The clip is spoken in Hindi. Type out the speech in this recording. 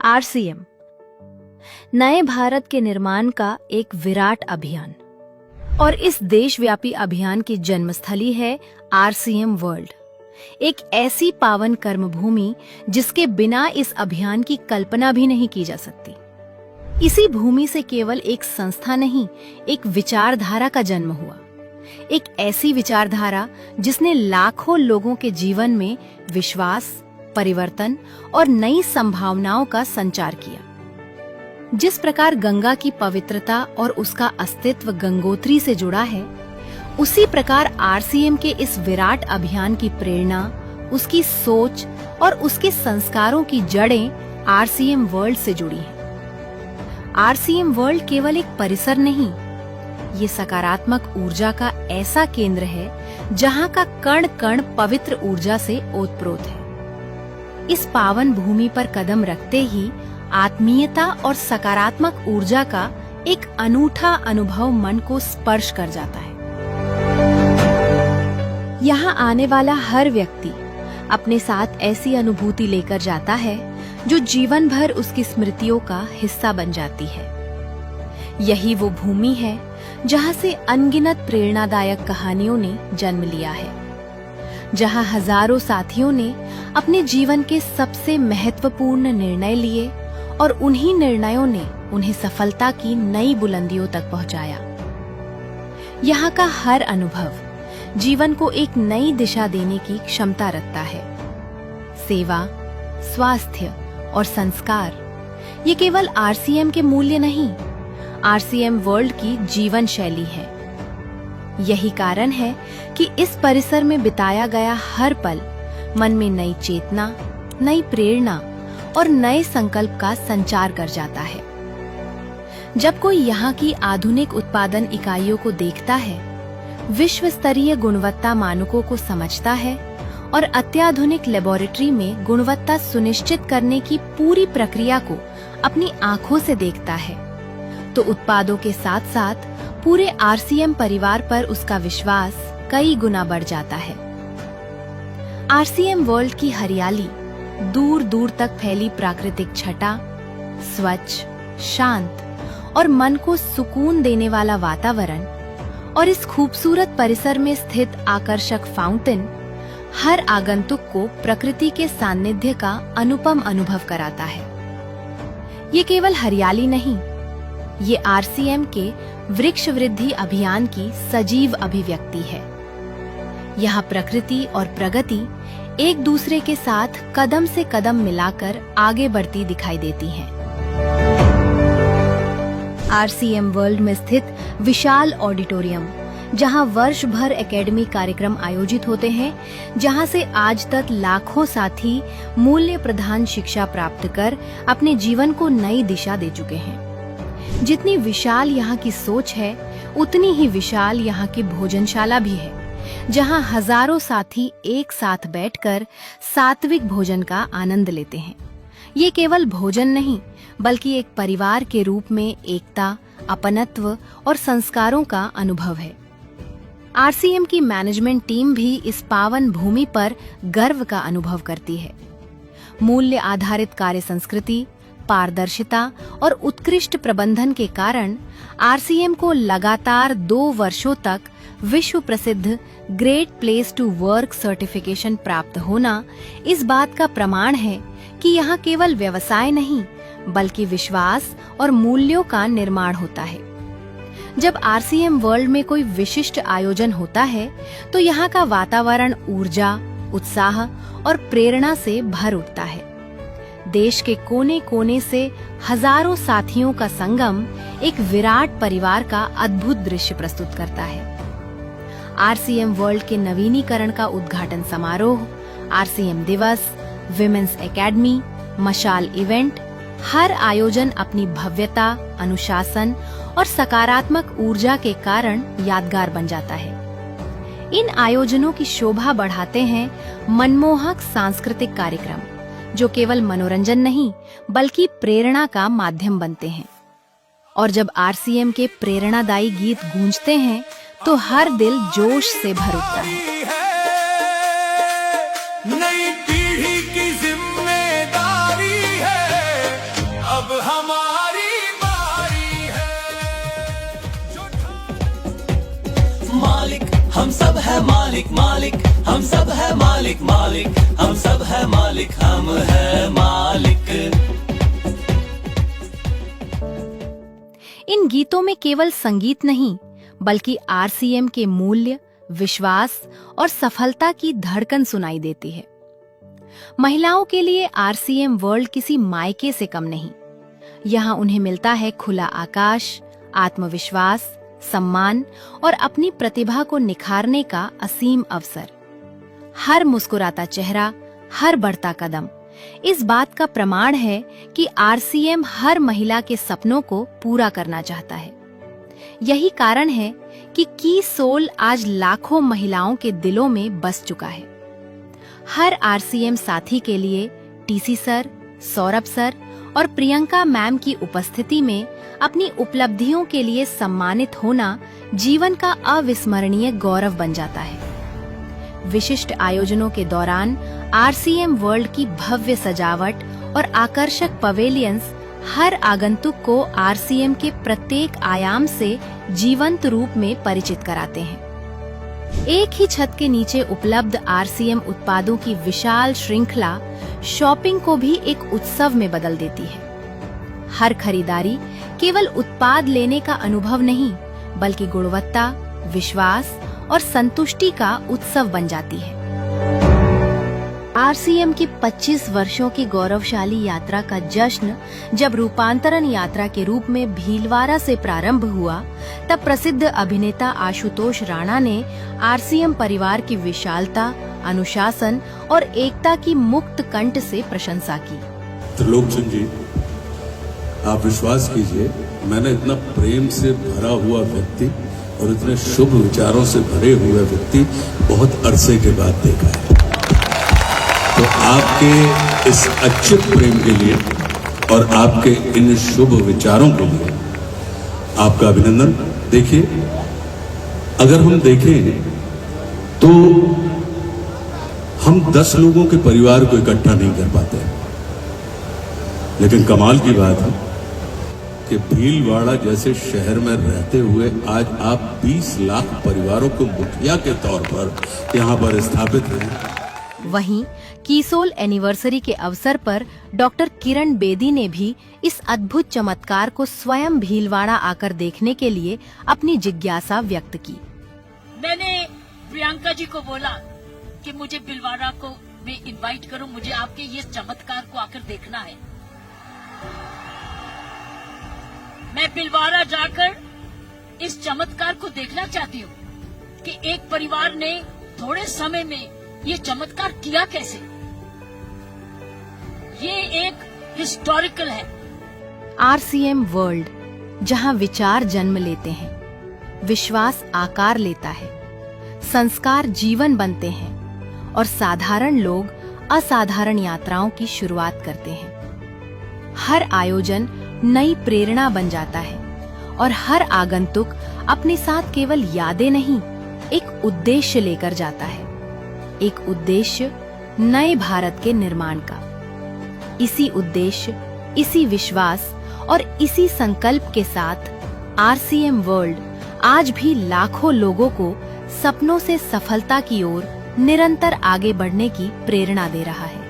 आरसीएम नए भारत के निर्माण का एक विराट अभियान और इस देशव्यापी अभियान की जन्मस्थली है आरसीएम वर्ल्ड, एक ऐसी पावन कर्मभूमि जिसके बिना इस अभियान की कल्पना भी नहीं की जा सकती। इसी भूमि से केवल एक संस्था नहीं, एक विचारधारा का जन्म हुआ, एक ऐसी विचारधारा जिसने लाखों लोगों के जीवन में विश्वास, परिवर्तन और नई संभावनाओं का संचार किया। जिस प्रकार गंगा की पवित्रता और उसका अस्तित्व गंगोत्री से जुड़ा है, उसी प्रकार आरसीएम के इस विराट अभियान की प्रेरणा, उसकी सोच और उसके संस्कारों की जड़ें आरसीएम वर्ल्ड से जुड़ी हैं। आरसीएम वर्ल्ड केवल एक परिसर नहीं, ये सकारात्मक ऊर्जा का ऐसा केंद्र है जहां का कण कण पवित्र ऊर्जा से ओतप्रोत है। इस पावन भूमि पर कदम रखते ही आत्मीयता और सकारात्मक ऊर्जा का एक अनूठा अनुभव मन को स्पर्श कर जाता है। यहाँ आने वाला हर व्यक्ति अपने साथ ऐसी अनुभूति लेकर जाता है जो जीवन भर उसकी स्मृतियों का हिस्सा बन जाती है। यही वो भूमि है जहाँ से अनगिनत प्रेरणादायक कहानियों ने जन्म लिया है, जहाँ हजारों साथियों ने अपने जीवन के सबसे महत्वपूर्ण निर्णय लिए और उन्हीं निर्णयों ने उन्हें सफलता की नई बुलंदियों तक पहुंचाया। यहाँ का हर अनुभव जीवन को एक नई दिशा देने की क्षमता रखता है। सेवा, स्वास्थ्य और संस्कार ये केवल आरसीएम के मूल्य नहीं, आरसीएम वर्ल्ड की जीवन शैली है। यही कारण है कि इस परिसर में बिताया गया हर पल मन में नई चेतना, नई प्रेरणा और नए संकल्प का संचार कर जाता है। जब कोई यहाँ की आधुनिक उत्पादन इकाइयों को देखता है, विश्व स्तरीय गुणवत्ता मानकों को समझता है और अत्याधुनिक लेबोरेटरी में गुणवत्ता सुनिश्चित करने की पूरी प्रक्रिया को अपनी आंखों से देखता है, तो उत्पादों के साथ साथ पूरे आरसीएम परिवार पर उसका विश्वास कई गुना बढ़ जाता है। आरसीएम वर्ल्ड की हरियाली, दूर दूर तक फैली प्राकृतिक छटा, स्वच्छ, शांत और मन को सुकून देने वाला वातावरण और इस खूबसूरत परिसर में स्थित आकर्षक फाउंटेन हर आगंतुक को प्रकृति के सानिध्य का अनुपम अनुभव कराता है। ये केवल हरियाली नहीं, ये आरसीएम के वृक्ष वृद्धि अभियान की सजीव अभिव्यक्ति है। यहाँ प्रकृति और प्रगति एक दूसरे के साथ कदम से कदम मिलाकर आगे बढ़ती दिखाई देती हैं। आरसीएम वर्ल्ड में स्थित विशाल ऑडिटोरियम, जहां वर्ष भर एकेडमी कार्यक्रम आयोजित होते हैं, जहां से आज तक लाखों साथी मूल्य प्रधान शिक्षा प्राप्त कर अपने जीवन को नई दिशा दे चुके हैं। जितनी विशाल यहाँ की सोच है, उतनी ही विशाल यहाँ की भोजनशाला भी है, जहाँ हजारों साथी एक साथ बैठकर सात्विक भोजन का आनंद लेते हैं। ये केवल भोजन नहीं, बल्कि एक परिवार के रूप में एकता, अपनत्व और संस्कारों का अनुभव है। आरसीएम की मैनेजमेंट टीम भी इस पावन भूमि पर गर्व का अनुभव करती है। मूल्य आधारित कार्य संस्कृति, पारदर्शिता और उत्कृष्ट प्रबंधन के कारण आरसीएम को लगातार 2 वर्षों तक विश्व प्रसिद्ध great place to work certification प्राप्त होना इस बात का प्रमाण है कि यहाँ केवल व्यवसाय नहीं, बल्कि विश्वास और मूल्यों का निर्माण होता है। जब आरसीएम वर्ल्ड में कोई विशिष्ट आयोजन होता है, तो यहाँ का वातावरण ऊर्जा, उत्साह और प्रेरणा से भर उठता है। देश के कोने कोने से हजारों साथियों का संगम एक विराट परिवार का अद्भुत दृश्य प्रस्तुत करता है। आरसीएम वर्ल्ड के नवीनीकरण का उद्घाटन समारोह, आरसीएम दिवस, विमेंस एकेडमी, मशाल इवेंट, हर आयोजन अपनी भव्यता, अनुशासन और सकारात्मक ऊर्जा के कारण यादगार बन जाता है। इन आयोजनों की शोभा बढ़ाते हैं मनमोहक सांस्कृतिक कार्यक्रम, जो केवल मनोरंजन नहीं, बल्कि प्रेरणा का माध्यम बनते हैं। और जब आरसीएम के प्रेरणादायी गीत गूंजते हैं, तो हर दिल जोश से भर उठता है। नई पीढ़ी की जिम्मेदारी है, हम सब है मालिक मालिक, हम सब है मालिक मालिक, हम सब है मालिक, हम है मालिक। इन गीतों में केवल संगीत नहीं बल्कि आरसीएम के मूल्य, विश्वास और सफलता की धड़कन सुनाई देती है। महिलाओं के लिए आरसीएम वर्ल्ड किसी मायके से कम नहीं। यहाँ उन्हें मिलता है खुला आकाश, आत्मविश्वास, सम्मान और अपनी प्रतिभा को निखारने का असीम अवसर। हर मुस्कुराता चेहरा, हर बढ़ता कदम इस बात का प्रमाण है कि आरसीएम हर महिला के सपनों को पूरा करना चाहता है। यही कारण है कि की सोल आज लाखों महिलाओं के दिलों में बस चुका है। हर आरसीएम साथी के लिए टीसी सर, सौरभ सर और प्रियंका मैम की उपस्थिति में अपनी उपलब्धियों के लिए सम्मानित होना जीवन का अविस्मरणीय गौरव बन जाता है। विशिष्ट आयोजनों के दौरान आरसीएम वर्ल्ड की भव्य सजावट और आकर्षक पवेलियंस हर आगंतुक को आरसीएम के प्रत्येक आयाम से जीवंत रूप में परिचित कराते हैं। एक ही छत के नीचे उपलब्ध आरसीएम उत्पादों की विशाल श्रृंखला शॉपिंग को भी एक उत्सव में बदल देती है। हर खरीदारी केवल उत्पाद लेने का अनुभव नहीं बल्कि गुणवत्ता, विश्वास और संतुष्टि का उत्सव बन जाती है। आरसीएम की 25 वर्षों की गौरवशाली यात्रा का जश्न जब रूपांतरण यात्रा के रूप में भीलवाड़ा से प्रारंभ हुआ, तब प्रसिद्ध अभिनेता आशुतोष राणा ने आरसीएम परिवार की विशालता, अनुशासन और एकता की मुक्त कंठ से प्रशंसा की। त्रिलोकचंद जी, आप विश्वास कीजिए, मैंने इतना प्रेम से भरा हुआ व्यक्ति और इतने शुभ विचारों से भरे हुए व्यक्ति बहुत अरसे के बाद देखा है। तो आपके इस अच्युत प्रेम के लिए और आपके इन शुभ विचारों के लिए आपका अभिनंदन। देखिए, अगर हम देखें तो हम 10 लोगों के परिवार को इकट्ठा नहीं कर पाते, लेकिन कमाल की बात है कि भीलवाड़ा जैसे शहर में रहते हुए आज आप 20 लाख परिवारों को मुखिया के तौर पर यहाँ पर स्थापित हैं। वहीं कीसोल एनिवर्सरी के अवसर पर डॉक्टर किरण बेदी ने भी इस अद्भुत चमत्कार को स्वयं भीलवाड़ा आकर देखने के लिए अपनी जिज्ञासा व्यक्त की। मैंने प्रियंका जी को बोला कि मुझे भीलवाड़ा को मैं इनवाइट करूं, मुझे आपके ये चमत्कार को आकर देखना है। मैं भीलवाड़ा जाकर इस चमत्कार को देखना चाहती हूँ कि एक परिवार ने थोड़े समय में ये चमत्कार किया कैसे। ये एक हिस्टोरिकल है। आरसीएम वर्ल्ड, जहां विचार जन्म लेते हैं, विश्वास आकार लेता है, संस्कार जीवन बनते हैं और साधारण लोग असाधारण यात्राओं की शुरुआत करते हैं। हर आयोजन नई प्रेरणा बन जाता है और हर आगंतुक अपने साथ केवल यादें नहीं, एक उद्देश्य लेकर जाता है। एक उद्देश्य नए भारत के निर्माण का। इसी उद्देश्य, इसी विश्वास और इसी संकल्प के साथ आरसीएम वर्ल्ड आज भी लाखों लोगों को सपनों से सफलता की ओर निरंतर आगे बढ़ने की प्रेरणा दे रहा है।